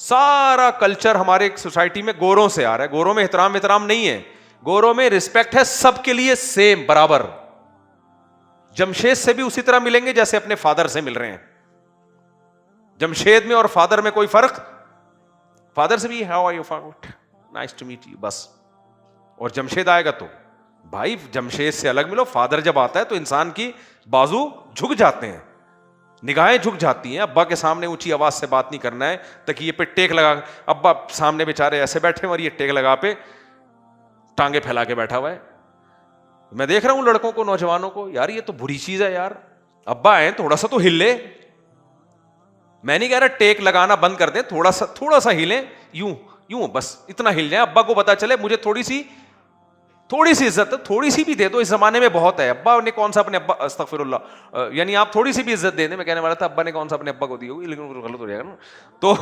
سارا کلچر ہمارے سوسائٹی میں گوروں سے آ رہا ہے. گوروں میں احترام نہیں ہے, گوروں میں رسپیکٹ ہے سب کے لیے سیم برابر. جمشید سے بھی اسی طرح ملیں گے جیسے اپنے فادر سے مل رہے ہیں. جمشید میں اور فادر میں کوئی فرق, فادر سے بھی how are you father, nice to meet you, بس. اور جمشید آئے گا تو بھائی جمشید سے الگ ملو. فادر جب آتا ہے تو انسان کی بازو جھک جاتے ہیں, نگاہیں جھک جاتی ہیں. ابا کے سامنے اونچی آواز سے بات نہیں کرنا ہے, تکیے پہ ٹیک لگا, ابا سامنے بیچارے ایسے بیٹھے ہیں اور یہ ٹیک لگا پہ ٹانگیں پھیلا کے بیٹھا ہوا ہے. میں دیکھ رہا ہوں لڑکوں کو, نوجوانوں کو, یار یہ تو بری چیز ہے یار. ابا ہیں تھوڑا سا تو ہل لے. میں نہیں کہہ رہا ٹیک لگانا بند کر دیں, تھوڑا سا ہلیں, یوں بس اتنا ہل جائیں, ابا کو پتا چلے مجھے تھوڑی سی عزت, تھوڑی سی بھی دے دو. اس زمانے میں بہت ہے, ابا نے کون سا اپنے ابا, استغفر اللہ, یعنی آپ تھوڑی سی بھی عزت دے دیں. میں کہنے والا تھا ابا نے کون سا اپنے ابا کو دی ہوگی, لیکن غلط ہو جائے گا نا, تو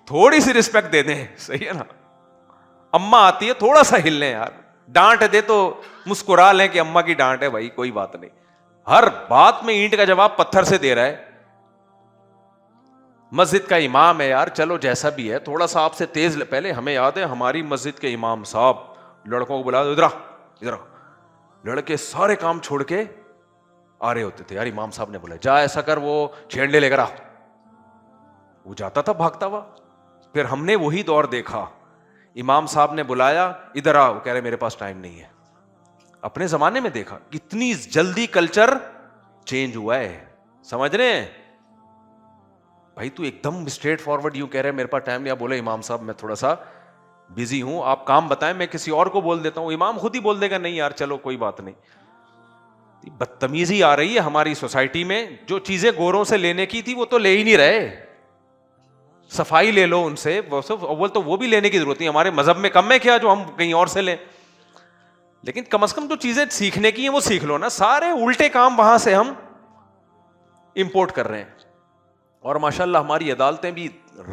تھوڑی سی رسپیکٹ دے دیں, صحیح ہے نا. اما آتی ہے تھوڑا سا ہل لیں یار, ڈانٹ دے تو مسکرا لیں کہ اما کی ڈانٹ ہے بھائی, کوئی بات نہیں. ہر بات میں اینٹ کا جواب پتھر سے دے رہا ہے. مسجد کا امام ہے یار, چلو جیسا بھی ہے, تھوڑا سا آپ سے تیز. پہلے ہمیں یاد ہے ہماری مسجد کے امام صاحب لڑکوں کو بلا دو, ادھر لڑکے سارے کام چھوڑ کے آ رہے ہوتے تھے. یار امام صاحب نے بولا جا ایسا کر, وہ چھینڈے لے کر آ. وہ جاتا تھا بھاگتا ہوا. پھر ہم نے وہی دور دیکھا, امام صاحب نے بلایا ادھر آ, وہ کہہ رہے میرے پاس ٹائم نہیں ہے. اپنے زمانے میں دیکھا کتنی جلدی کلچر چینج ہوا ہے, سمجھ رہے ہیں بھائی. تو ایک دم اسٹریٹ فارورڈ یوں کہہ رہے میرے پاس ٹائم نہیں, بولے امام صاحب میں تھوڑا سا بزی ہوں, آپ کام بتائیں, میں کسی اور کو بول دیتا ہوں. امام خود ہی بول دے گا نہیں یار چلو کوئی بات نہیں. بدتمیزی آ رہی ہے ہماری سوسائٹی میں. جو چیزیں گوروں سے لینے کی تھی وہ تو لے ہی نہیں رہے. صفائی لے لو ان سے, اول تو وہ بھی لینے کی ضرورت نہیں. ہمارے مذہب میں کم ہے کیا جو ہم کہیں اور سے لیں, لیکن کم از کم جو چیزیں سیکھنے کی ہیں وہ سیکھ لو نا. سارے الٹے کام وہاں سے ہم امپورٹ کر رہے ہیں. اور ماشاءاللہ ہماری عدالتیں بھی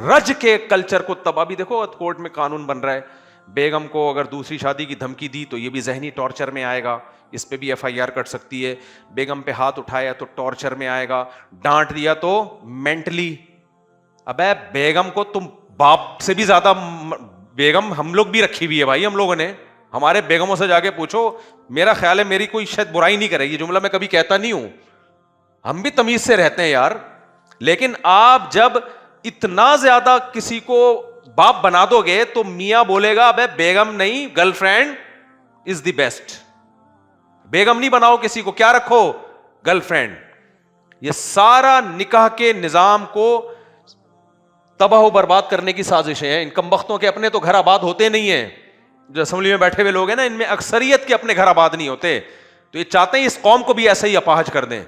رج کے کلچر کو تباہ. بھی دیکھو کورٹ میں قانون بن رہا ہے, بیگم کو اگر دوسری شادی کی دھمکی دی تو یہ بھی ذہنی ٹارچر میں آئے گا, اس پہ بھی ایف آئی آر کٹ سکتی ہے. بیگم پہ ہاتھ اٹھایا تو ٹارچر میں آئے گا, ڈانٹ دیا تو مینٹلی. ابے بیگم کو تم باپ سے بھی زیادہ, بیگم ہم لوگ بھی رکھی ہوئی ہے بھائی ہم لوگوں نے. ہمارے بیگموں سے جا کے پوچھو, میرا خیال ہے میری کوئی شاید برائی نہیں کرے گی. جملہ میں کبھی کہتا نہیں ہوں, ہم بھی تمیز سے رہتے ہیں یار. لیکن آپ جب اتنا زیادہ کسی کو باپ بنا دو گے تو میاں بولے گا ابے بیگم نہیں girl friend is the best. بیگم نہیں بناؤ کسی کو, کیا رکھو, گرل فرینڈ. یہ سارا نکاح کے نظام کو تباہ و برباد کرنے کی سازشیں ہیں. ان کمبختوں کے اپنے تو گھر آباد ہوتے نہیں ہیں. جو اسمبلی میں بیٹھے ہوئے لوگ ہیں نا, ان میں اکثریت کے اپنے گھر آباد نہیں ہوتے. تو یہ چاہتے ہیں اس قوم کو بھی ایسا ہی اپاہج کر دیں.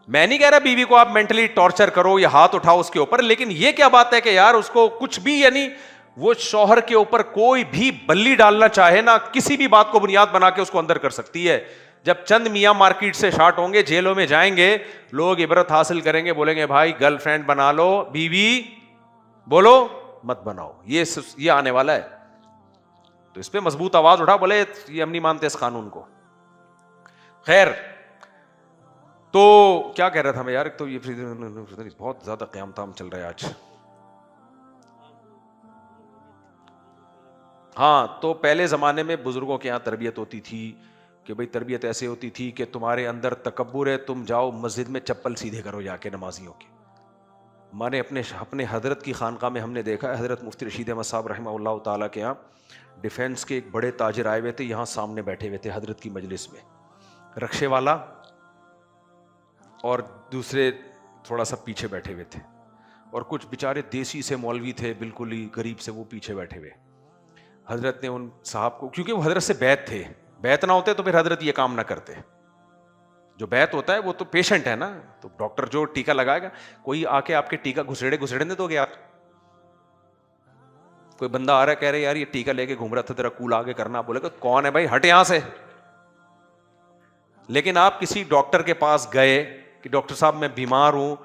میں نہیں کہہ رہا بیوی کو آپ مینٹلی ٹارچر کرو یا ہاتھ اٹھاؤ اس کے اوپر, لیکن یہ کیا بات ہے کہ یار اس کو کچھ بھی, یعنی وہ شوہر کے اوپر کوئی بھی بلی ڈالنا چاہے نا, کسی بھی بات کو بنیاد بنا کے اس کو اندر کر سکتی ہے. جب چند میاں مارکیٹ سے شارٹ ہوں گے, جیلوں میں جائیں گے, لوگ عبرت حاصل کریں گے, بولیں گے بھائی گرل فرینڈ بنا لو, بیوی بولو مت بناؤ. یہ آنے والا ہے. تو اس پہ مضبوط آواز اٹھا, بولے یہ ہم نہیں مانتے اس قانون کو. خیر, تو کیا کہہ رہا تھا میں یار, تو یہ بہت زیادہ قیام تام چل رہا ہے آج. ہاں, تو پہلے زمانے میں بزرگوں کے یہاں تربیت ہوتی تھی کہ بھئی تربیت ایسے ہوتی تھی کہ تمہارے اندر تکبر ہے, تم جاؤ مسجد میں چپل سیدھے کرو جا کے نمازیوں کے. میں نے اپنے حضرت کی خانقاہ میں ہم نے دیکھا, حضرت مفتی رشید احمد صاحب رحمہ اللہ تعالیٰ کے یہاں ڈیفینس کے ایک بڑے تاجر آئے ہوئے تھے, یہاں سامنے بیٹھے ہوئے تھے حضرت کی مجلس میں. رکشے والا اور دوسرے تھوڑا سا پیچھے بیٹھے ہوئے تھے, اور کچھ بیچارے دیسی سے مولوی تھے بالکل ہی غریب سے, وہ پیچھے بیٹھے ہوئے. حضرت نے ان صاحب کو, کیونکہ وہ حضرت سے بیعت تھے, بیعت نہ ہوتے تو پھر حضرت یہ کام نہ کرتے. جو بیعت ہوتا ہے وہ تو پیشنٹ ہے نا, تو ڈاکٹر جو ٹیکا لگائے گا, کوئی آ کے آپ کے ٹیکا گھسیڑنے دو گے آپ؟ کوئی بندہ آ رہا ہے کہہ رہے یار یہ ٹیکا لے کے گھوم رہا تھا, تیرا کول آگے کرنا, بولے گا کون ہے بھائی, ہٹ یہاں سے. لیکن آپ کسی ڈاکٹر کے پاس گئے کہ ڈاکٹر صاحب میں بیمار ہوں,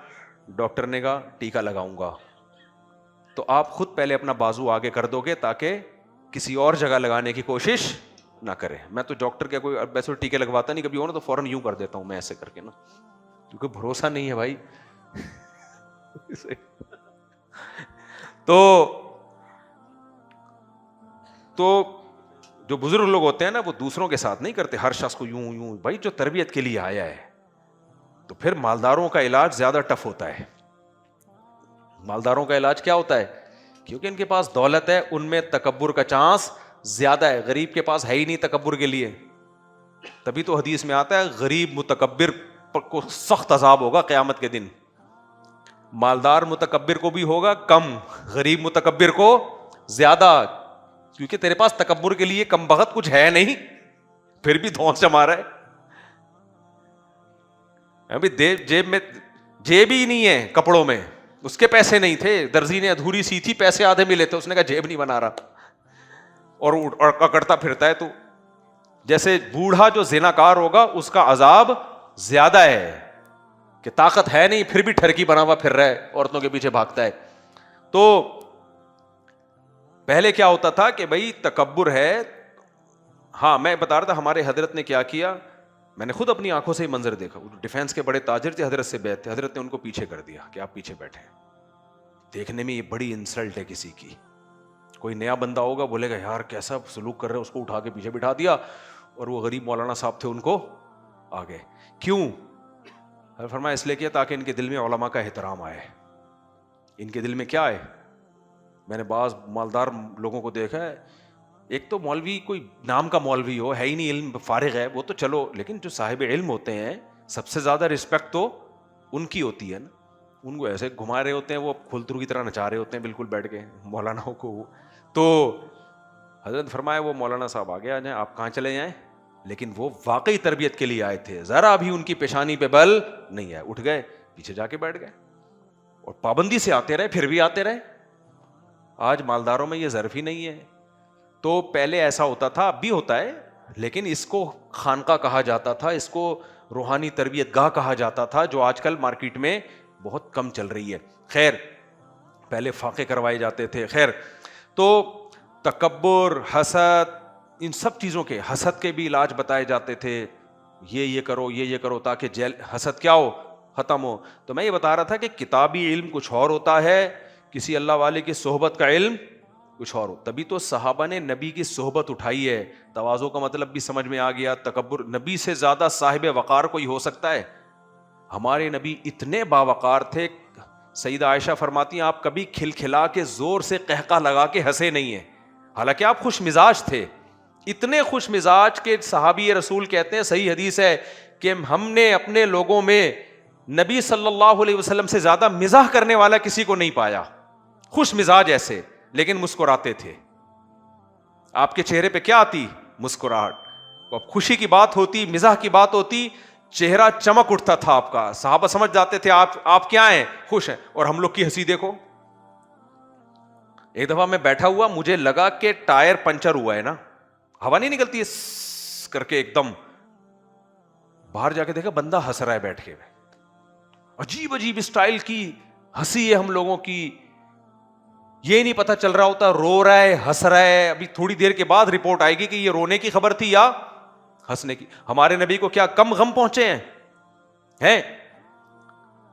ڈاکٹر نے کہا ٹیکا لگاؤں گا, تو آپ خود پہلے اپنا بازو آگے کر دو گے تاکہ کسی اور جگہ لگانے کی کوشش نہ کرے. میں تو ڈاکٹر کے کوئی ویسے ٹیکے لگواتا نہیں, کبھی ہو نا تو فوراً یوں کر دیتا ہوں میں ایسے کر کے نا, کیونکہ بھروسہ نہیں ہے بھائی. تو جو بزرگ لوگ ہوتے ہیں نا وہ دوسروں کے ساتھ نہیں کرتے ہر شخص کو یوں یوں. بھائی جو تربیت کے لیے آیا ہے تو پھر مالداروں کا علاج زیادہ ٹف ہوتا ہے. مالداروں کا علاج کیا ہوتا ہے؟ کیونکہ ان کے پاس دولت ہے, ان میں تکبر کا چانس زیادہ ہے. غریب کے پاس ہے ہی نہیں تکبر کے لیے. تبھی تو حدیث میں آتا ہے غریب متکبر کو سخت عذاب ہوگا قیامت کے دن. مالدار متکبر کو بھی ہوگا کم, غریب متکبر کو زیادہ, کیونکہ تیرے پاس تکبر کے لیے کم بخت کچھ ہے نہیں, پھر بھی دھونس جما رہا ہے. ابھی جیب میں جیب ہی نہیں ہے کپڑوں میں, اس کے پیسے نہیں تھے, درزی نے ادھوری سی تھی, پیسے آدھے ملے تھے, اس نے کہا جیب نہیں بنا رہا, اور اکڑتا پھرتا ہے. تو جیسے بوڑھا جو زناکار ہوگا اس کا عذاب زیادہ ہے کہ طاقت ہے نہیں پھر بھی ٹھرکی بنا ہوا پھر رہا ہے, عورتوں کے پیچھے بھاگتا ہے. تو پہلے کیا ہوتا تھا کہ بھائی تکبر ہے. ہاں میں بتا رہا تھا ہمارے حضرت نے کیا کیا, میں نے خود اپنی آنکھوں سے ہی منظر دیکھا. ڈیفینس کے بڑے تاجر تھے, حضرت سے بیعت تھے, حضرت نے ان کو پیچھے کر دیا کہ آپ پیچھے بیٹھے. دیکھنے میں یہ بڑی انسلٹ ہے کسی کی. کوئی نیا بندہ ہوگا بولے گا یار کیسا سلوک کر رہے, اس کو اٹھا کے پیچھے بٹھا دیا, اور وہ غریب مولانا صاحب تھے ان کو آگے. کیوں؟ فرمایا اس لیے کیا تاکہ ان کے دل میں علماء کا احترام آئے. ان کے دل میں کیا ہے؟ میں نے بعض مالدار لوگوں کو دیکھا ہے, ایک تو مولوی کوئی نام کا مولوی ہو, ہے ہی نہیں, علم فارغ ہے, وہ تو چلو, لیکن جو صاحب علم ہوتے ہیں سب سے زیادہ رسپیکٹ تو ان کی ہوتی ہے نا. ان کو ایسے گھما رہے ہوتے ہیں, وہ کھلترو کی طرح نچا رہے ہوتے ہیں بالکل بیٹھ کے مولاناؤں کو. تو حضرت فرمایا وہ مولانا صاحب آگے آ جائیں, آپ کہاں چلے جائیں, لیکن وہ واقعی تربیت کے لیے آئے تھے, ذرا بھی ان کی پیشانی پہ بل نہیں آئے, اٹھ گئے پیچھے جا کے بیٹھ گئے, اور پابندی سے آتے رہے, پھر بھی آتے رہے. آج مالداروں میں یہ ظرف ہی نہیں ہے. تو پہلے ایسا ہوتا تھا, اب بھی ہوتا ہے, لیکن اس کو خانقاہ کہا جاتا تھا, اس کو روحانی تربیت گاہ کہا جاتا تھا, جو آج کل مارکیٹ میں بہت کم چل رہی ہے. خیر پہلے فاقے کروائے جاتے تھے. خیر تو تکبر, حسد, ان سب چیزوں کے, حسد کے بھی علاج بتائے جاتے تھے. یہ کرو, یہ کرو, تاکہ حسد کیا ہو, ختم ہو. تو میں یہ بتا رہا تھا کہ کتابی علم کچھ اور ہوتا ہے, کسی اللہ والے کی صحبت کا علم کچھ اور ہو. تبھی تو صحابہ نے نبی کی صحبت اٹھائی ہے. تواضع کا مطلب بھی سمجھ میں آ گیا. تکبر, نبی سے زیادہ صاحب وقار کوئی ہو سکتا ہے؟ ہمارے نبی اتنے باوقار تھے. سیدہ عائشہ فرماتی ہیں آپ کبھی کھلکھلا کے زور سے قہقہ لگا کے ہنسے نہیں ہیں, حالانکہ آپ خوش مزاج تھے. اتنے خوش مزاج کے صحابی رسول کہتے ہیں, صحیح حدیث ہے, کہ ہم نے اپنے لوگوں میں نبی صلی اللہ علیہ وسلم سے زیادہ مزاح کرنے والا کسی کو نہیں پایا. خوش مزاج ایسے, لیکن مسکراتے تھے. آپ کے چہرے پہ کیا آتی؟ مسکراہٹ. اب خوشی کی بات ہوتی, مزاح کی بات ہوتی, چہرہ چمک اٹھتا تھا آپ کا. صحابہ سمجھ جاتے تھے آپ کیا ہیں, خوش ہیں. اور ہم لوگ کی ہنسی دیکھو. ایک دفعہ میں بیٹھا ہوا, مجھے لگا کہ ٹائر پنچر ہوا ہے نا, ہوا نہیں نکلتی ہے کر کے ایک دم. باہر جا کے دیکھا بندہ ہنس رہا ہے بیٹھ کے, عجیب عجیب اسٹائل کی ہنسی ہے ہم لوگوں کی. یہ نہیں پتا چل رہا ہوتا رو رہا ہے ہنس رہا ہے. ابھی تھوڑی دیر کے بعد رپورٹ آئے گی کہ یہ رونے کی خبر تھی یا ہنسنے کی. ہمارے نبی کو کیا کم غم پہنچے ہیں؟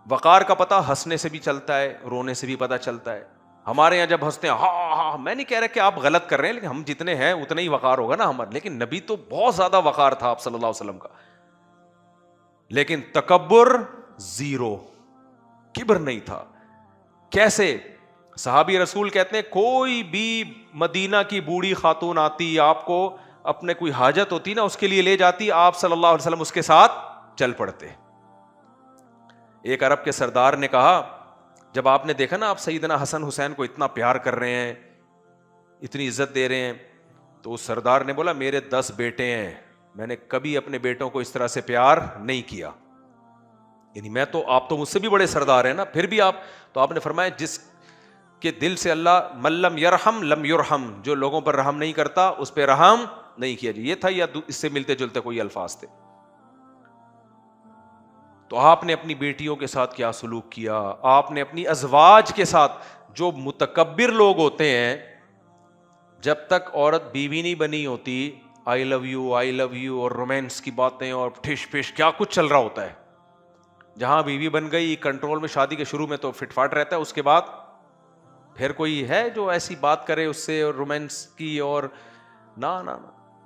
وقار کا پتہ ہنسنے سے بھی چلتا ہے, رونے سے بھی پتہ چلتا ہے. ہمارے یہاں جب ہنستے ہیں ہاں, میں نہیں کہہ رہا کہ آپ غلط کر رہے ہیں, لیکن ہم جتنے ہیں اتنا ہی وقار ہوگا نا ہمارا. لیکن نبی تو بہت زیادہ وقار تھا آپ صلی اللہ علیہ وسلم کا, لیکن تکبر زیرو, کبر نہیں تھا. کیسے؟ صحابی رسول کہتے ہیں کوئی بھی مدینہ کی بوڑھی خاتون آتی, آپ کو اپنے کوئی حاجت ہوتی نا, اس کے لیے لے جاتی, آپ صلی اللہ علیہ وسلم اس کے ساتھ چل پڑتے. ایک عرب کے سردار نے کہا, جب آپ نے دیکھا نا آپ سیدنا حسن حسین کو اتنا پیار کر رہے ہیں, اتنی عزت دے رہے ہیں, تو اس سردار نے بولا میرے 10 بیٹے ہیں, میں نے کبھی اپنے بیٹوں کو اس طرح سے پیار نہیں کیا. یعنی میں تو, آپ تو مجھ سے بھی بڑے سردار ہیں نا, پھر بھی آپ. تو آپ نے فرمایا جس کے دل سے اللہ من لم یرحم لم یرحم, جو لوگوں پر رحم نہیں کرتا اس پہ رحم نہیں کیا. یہ تھا یا اس سے ملتے جلتے کوئی الفاظ تھے؟ تو آپ نے اپنی بیٹیوں کے ساتھ کیا سلوک کیا, آپ نے اپنی ازواج کے ساتھ. جو متکبر لوگ ہوتے ہیں, جب تک عورت بیوی نہیں بنی ہوتی, آئی لو یو اور رومانس کی باتیں اور ٹھش پش کیا کچھ چل رہا ہوتا ہے. جہاں بیوی بن گئی کنٹرول میں، شادی کے شروع میں تو فٹ فاٹ رہتا ہے، اس کے بعد پھر کوئی ہے جو ایسی بات کرے اس سے اور رومانس کی، اور نہ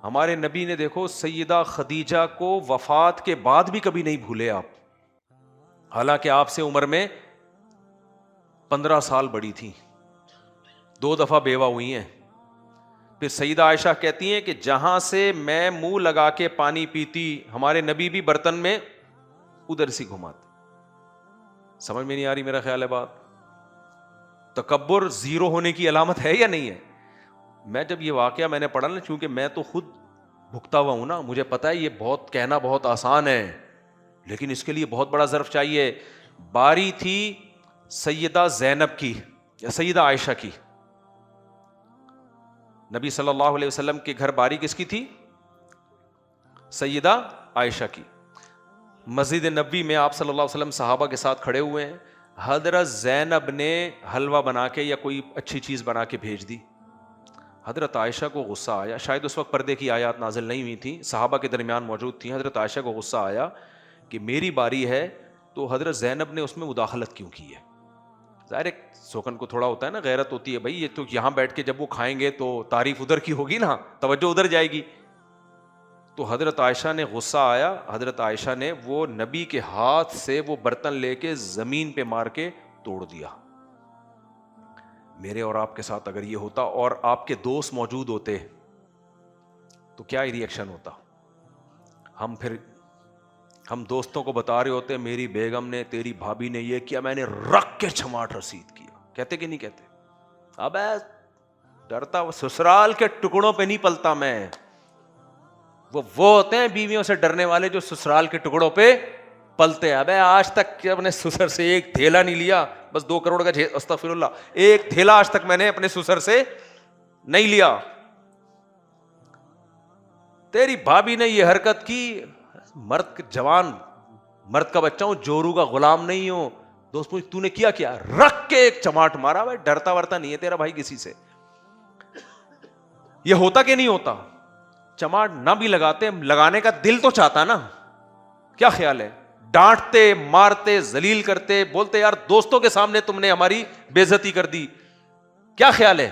ہمارے نبی نے دیکھو سیدہ خدیجہ کو وفات کے بعد بھی کبھی نہیں بھولے آپ، حالانکہ آپ سے عمر میں 15 سال بڑی تھی، 2 دفعہ بیوہ ہوئی ہیں. پھر سیدہ عائشہ کہتی ہیں کہ جہاں سے میں منہ لگا کے پانی پیتی ہمارے نبی بھی برتن میں ادھر سے گھماتے. سمجھ میں نہیں آ رہی میرا خیال ہے بات؟ تکبر زیرو ہونے کی علامت ہے یا نہیں ہے؟ میں جب یہ واقعہ میں نے پڑھا نا، چونکہ میں تو خود بھگتا ہوا ہوں نا، مجھے پتا ہے یہ بہت کہنا بہت آسان ہے، لیکن اس کے لیے بہت بڑا ظرف چاہیے. باری تھی سیدہ زینب کی یا سیدہ عائشہ کی. نبی صلی اللہ علیہ وسلم کے گھر باری کس کی تھی؟ سیدہ عائشہ کی. مسجد نبوی میں آپ صلی اللہ علیہ وسلم صحابہ کے ساتھ کھڑے ہوئے ہیں، حضرت زینب نے حلوہ بنا کے یا کوئی اچھی چیز بنا کے بھیج دی. حضرت عائشہ کو غصہ آیا، شاید اس وقت پردے کی آیات نازل نہیں ہوئی تھیں، صحابہ کے درمیان موجود تھیں. حضرت عائشہ کو غصہ آیا کہ میری باری ہے تو حضرت زینب نے اس میں مداخلت کیوں کی ہے. ظاہر ایک سوکن کو تھوڑا ہوتا ہے نا، غیرت ہوتی ہے، بھائی یہ تو یہاں بیٹھ کے جب وہ کھائیں گے تو تعریف ادھر کی ہوگی نا، توجہ ادھر جائے گی. تو حضرت عائشہ نے غصہ آیا، حضرت عائشہ نے وہ نبی کے ہاتھ سے وہ برتن لے کے زمین پہ مار کے توڑ دیا. میرے اور آپ کے ساتھ اگر یہ ہوتا اور آپ کے دوست موجود ہوتے تو کیا ری ایکشن ہوتا؟ ہم دوستوں کو بتا رہے ہوتے میری بیگم نے، تیری بھابھی نے یہ کیا، میں نے رکھ کے چھماٹ رسید کیا. کہتے کہ نہیں کہتے؟ اب ڈرتا سسرال کے ٹکڑوں پہ نہیں پلتا میں. وہ ہوتے ہیں بیویوں سے ڈرنے والے جو سسرال کے ٹکڑوں پہ پلتے ہیں. ابے آج تک اپنے سسر سے ایک تھیلا نہیں لیا، بس 2 کروڑ کا استغفر اللہ، ایک تھیلا آج تک میں نے اپنے سسر سے نہیں لیا. تیری بھابھی نے یہ حرکت کی، مرد جوان، مرد کا بچہ ہوں، جورو کا غلام نہیں ہوں. دوست پوچھ تو نے کیا رکھ کے ایک چماٹ مارا. بھائی ڈرتا ورتا نہیں ہے تیرا بھائی کسی سے. یہ ہوتا کہ نہیں ہوتا؟ چماٹ نہ بھی لگاتے، لگانے کا دل تو چاہتا نا. کیا خیال ہے؟ ڈانٹتے، مارتے، ذلیل کرتے، بولتے یار دوستوں کے سامنے تم نے ہماری بے عزتی کر دی. کیا خیال ہے؟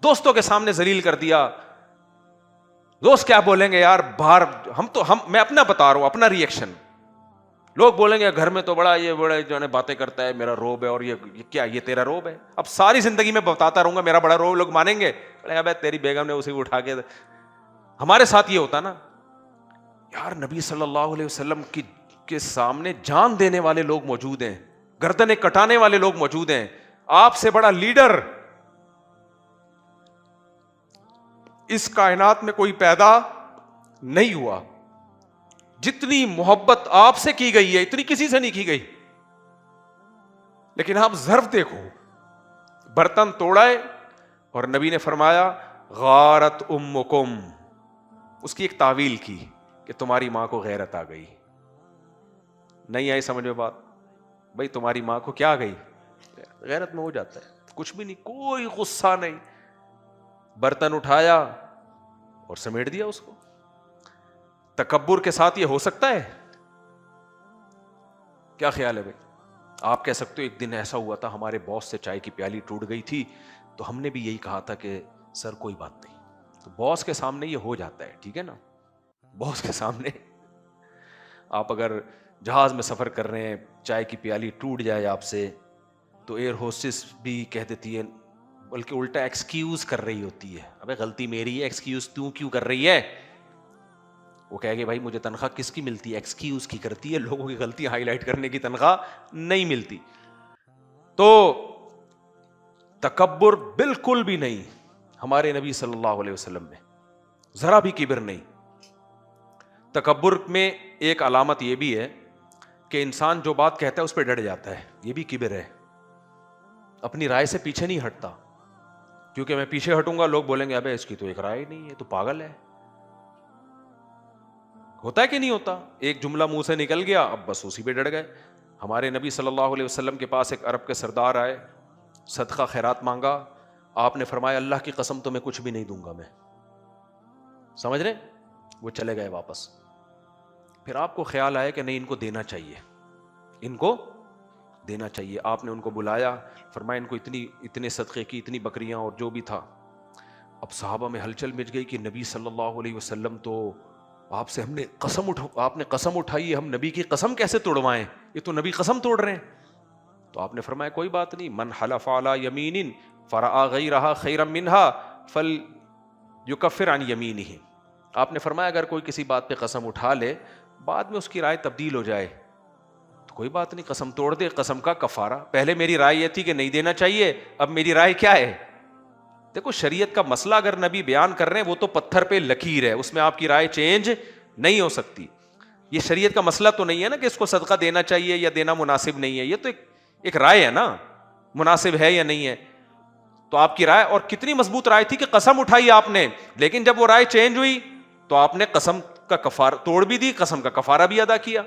دوستوں کے سامنے ذلیل کر دیا، دوست کیا بولیں گے یار باہر. میں اپنا بتا رہا ہوں، اپنا ری ایکشن. لوگ بولیں گے گھر میں تو بڑا جو ہے باتیں کرتا ہے، میرا روب ہے، اور یہ کیا یہ تیرا روب ہے؟ اب ساری زندگی میں بتاتا رہوں گا میرا بڑا روب، لوگ مانیں گے؟ ابے تیری بیگم نے اسے اٹھا کے. ہمارے ساتھ یہ ہوتا نا یار، نبی صلی اللہ علیہ وسلم کے سامنے جان دینے والے لوگ موجود ہیں، گردنیں کٹانے والے لوگ موجود ہیں. آپ سے بڑا لیڈر اس کائنات میں کوئی پیدا نہیں ہوا. جتنی محبت آپ سے کی گئی ہے اتنی کسی سے نہیں کی گئی. لیکن آپ ظرف دیکھو، برتن توڑا ہے اور نبی نے فرمایا غارت امکم، اس کی ایک تعویل کی کہ تمہاری ماں کو غیرت آ گئی. نہیں آئی سمجھ میں بات؟ بھائی تمہاری ماں کو کیا گئی؟ غیرت میں ہو جاتا ہے، کچھ بھی نہیں، کوئی غصہ نہیں. برتن اٹھایا اور سمیٹ دیا اس کو. تکبر کے ساتھ یہ ہو سکتا ہے؟ کیا خیال ہے بھائی؟ آپ کہہ سکتے ہو ایک دن ایسا ہوا تھا ہمارے باس سے چائے کی پیالی ٹوٹ گئی تھی تو ہم نے بھی یہی کہا تھا کہ سر کوئی بات نہیں. تو باس کے سامنے یہ ہو جاتا ہے، ٹھیک ہے نا. باس کے سامنے آپ اگر جہاز میں سفر کر رہے ہیں، چائے کی پیالی ٹوٹ جائے آپ سے، تو ایئر ہوسٹس بھی کہہ دیتی ہے، بلکہ الٹا ایکسکیوز کر رہی ہوتی ہے، ابے غلطی میری ہے، ایکسکیوز تو کیوں کر رہی ہے؟ وہ کہے گی بھائی مجھے تنخواہ کس کی ملتی ہے؟ ایکسکیوز کی کرتی ہے، لوگوں کی غلطی ہائی لائٹ کرنے کی تنخواہ نہیں ملتی. تو تکبر بالکل بھی نہیں ہمارے نبی صلی اللہ علیہ وسلم میں، ذرا بھی کبر نہیں. تکبر میں ایک علامت یہ بھی ہے کہ انسان جو بات کہتا ہے اس پہ ڈٹ جاتا ہے، یہ بھی کبر ہے. اپنی رائے سے پیچھے نہیں ہٹتا، کیونکہ میں پیچھے ہٹوں گا لوگ بولیں گے ابے اس کی تو ایک رائے نہیں ہے، تو پاگل ہے. ہوتا ہے کہ نہیں ہوتا؟ ایک جملہ منہ سے نکل گیا، اب بس اسی پہ ڈٹ گئے. ہمارے نبی صلی اللہ علیہ وسلم کے پاس ایک عرب کے سردار آئے، صدقہ خیرات مانگا. آپ نے فرمایا اللہ کی قسم تمہیں کچھ بھی نہیں دوں گا میں. سمجھ رہے؟ وہ چلے گئے واپس. پھر آپ کو خیال آیا کہ نہیں ان کو دینا چاہیے. ان کو دینا چاہیے. آپ نے ان کو بلایا, فرمایا ان کو اتنے صدقے کی, اتنی بکریاں اور جو بھی تھا. اب صحابہ میں ہلچل مچ گئی کہ نبی صلی اللہ علیہ وسلم تو آپ سے ہم نے آپ نے قسم اٹھائی ہے, ہم نبی کی قسم کیسے توڑوائیں, یہ تو نبی قسم توڑ رہے ہیں. تو آپ نے فرمایا کوئی بات نہیں, من حلف علی یمین فرآ غیرہا خیرا منہا فلیکفر عن یمینہ. آپ نے فرمایا اگر کوئی کسی بات پہ قسم اٹھا لے, بعد میں اس کی رائے تبدیل ہو جائے تو کوئی بات نہیں, قسم توڑ دے, قسم کا کفارہ. پہلے میری رائے یہ تھی کہ نہیں دینا چاہیے, اب میری رائے کیا ہے. دیکھو شریعت کا مسئلہ اگر نبی بیان کر رہے ہیں وہ تو پتھر پہ لکیر ہے, اس میں آپ کی رائے چینج نہیں ہو سکتی. یہ شریعت کا مسئلہ تو نہیں ہے نا کہ اس کو صدقہ دینا چاہیے یا دینا مناسب نہیں ہے, یہ تو ایک رائے ہے نا, مناسب ہے یا نہیں ہے. تو آپ کی رائے, اور کتنی مضبوط رائے تھی کہ قسم اٹھائی آپ نے, لیکن جب وہ رائے چینج ہوئی تو آپ نے قسم کا کفارہ توڑ بھی دی, قسم کا کفارہ بھی ادا کیا.